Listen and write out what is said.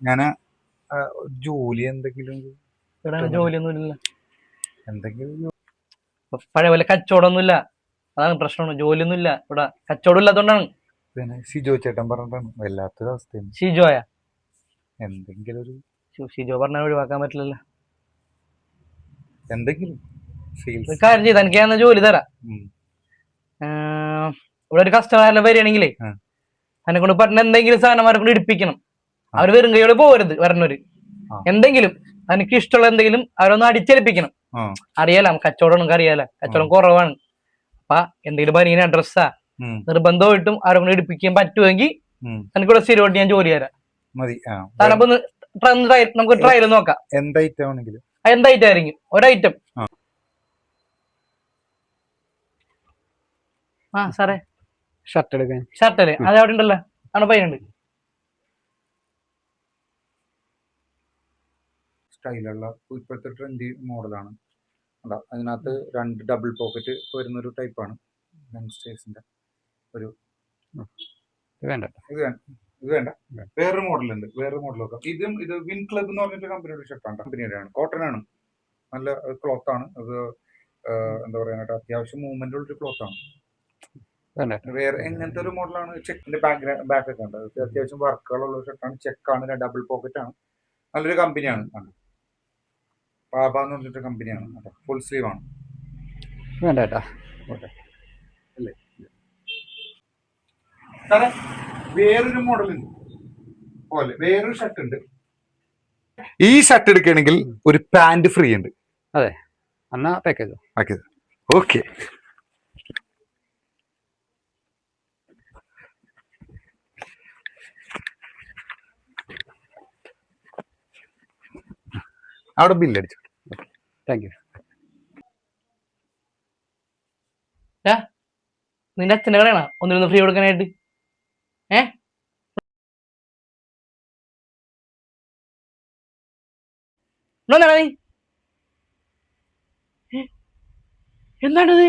ഞാന് ജോലി എന്തെങ്കിലും ഇവിടെ ജോലിയൊന്നും ഇല്ല. എന്തെങ്കിലും പഴയ പോലെ കച്ചവടമൊന്നുമില്ല, അതാണ് പ്രശ്നമാണ്. ജോലിയൊന്നും ഇല്ല ഇവിടെ, കച്ചവടം ഇല്ലാത്തതുകൊണ്ടാണ്. പിന്നെ ഷിജോ ചേട്ടൻ പറഞ്ഞിട്ടാണ് വല്ലാത്തൊരു അവസ്ഥയാണ്. ഷിജോയാ? എന്തെങ്കിലും ഒരു ഷിജോ പറഞ്ഞാൽ ഒഴിവാക്കാൻ പറ്റില്ലല്ലോ. എന്തെങ്കിലും ഒരു കാര്യം ചെയ്താ എനിക്ക് ഞാൻ ജോലി തരാം. ഇവിടെ ഒരു കസ്റ്റമറിനെ വരികയാണെങ്കിലേ എന്നെ കൊണ്ട് പറഞ്ഞ എന്തെങ്കിലും സാധനമാരെ കൊണ്ട് ഇടിപ്പിക്കണം. അവർ വെറും കൈയോടെ പോകരുത്. വരണവര് എന്തെങ്കിലും എനിക്ക് ഇഷ്ടമുള്ള എന്തെങ്കിലും അവരൊന്ന് അടിച്ചേൽപ്പിക്കണം. അറിയാലോ കച്ചവടം, നമുക്ക് അറിയാലോ കച്ചവടം കുറവാണ്. അപ്പൊ എന്തെങ്കിലും ബനിയന ഡ്രസ്സാ നിർബന്ധമായിട്ടും അവരെ കൊണ്ട് ഇടിപ്പിക്കാൻ പറ്റുമെങ്കിൽ എനിക്കിവിടെ സ്ഥിരമായിട്ട് ഞാൻ ജോലി തരാം. നമുക്ക് ട്രയൽ നോക്കാം. എന്തായിട്ടും ആയിരിക്കും ഒരൈറ്റം. ആ സാറേ, ഷർട്ട് എടുക്കാൻ. ഷർട്ടല്ലേ അത് അവിടെ ഉണ്ടല്ലോ, അവിടെ പയ്യുണ്ട്. സ്റ്റൈലുള്ള ഇപ്പോഴത്തെ ട്രെൻഡി മോഡലാണ്. അതാ അതിനകത്ത് 2 ഡബിൾ പോക്കറ്റ് വരുന്ന ഒരു ടൈപ്പാണ് യങ്സ്റ്റേഴ്സിന്റെ ഒരു. ഇത് വേണ്ട, വേറൊരു മോഡലുണ്ട്. വേറൊരു മോഡൽ നോക്കാം. ഇത് വിൻ ക്ലബ് എന്ന് പറഞ്ഞിട്ട് കമ്പനിയുടെ ഷർട്ടാണ്. കമ്പനിയുടെയാണ്, കോട്ടൺ ആണ്, നല്ല ക്ലോത്ത് ആണ്. അത് എന്താ പറയാനായിട്ട് അത്യാവശ്യം മൂവ്മെന്റ് ഉള്ളൊരു ക്ലോത്ത് ആണ്. വേറെ എങ്ങനത്തെ ഒരു മോഡലാണ്. ചെക്കിന്റെ ബാക്ക് ഒക്കെ ഉണ്ട്. അത്യാവശ്യം വർക്കുകളുള്ള ഷർട്ടാണ്. ചെക്കാണ്, ഡബിൾ പോക്കറ്റ് ആണ്, നല്ലൊരു കമ്പനിയാണ്. പാപ എന്ന് പറഞ്ഞിട്ട് കമ്പനിയാണ്. ഫുൾ സ്ലീവ് ആണ്. അല്ലേ സാറേ, വേറൊരു മോഡൽ ഉണ്ട് പോലെ, വേറൊരു ഷർട്ട് ഉണ്ട്. ഈ ഷർട്ട് എടുക്കുകയാണെങ്കിൽ ഒരു പാന്റ് ഫ്രീ ഉണ്ട്. അതെ, എന്നാ പാക്കേജ് ഓക്കെ. അവിടെ ബില്ലടിച്ചു. Thank you. നിന്റെ അച്ഛൻ്റെ കടയാണോ ഒന്നിനൊന്ന് ഫ്രീ കൊടുക്കാനായിട്ട്? എന്താണിത്?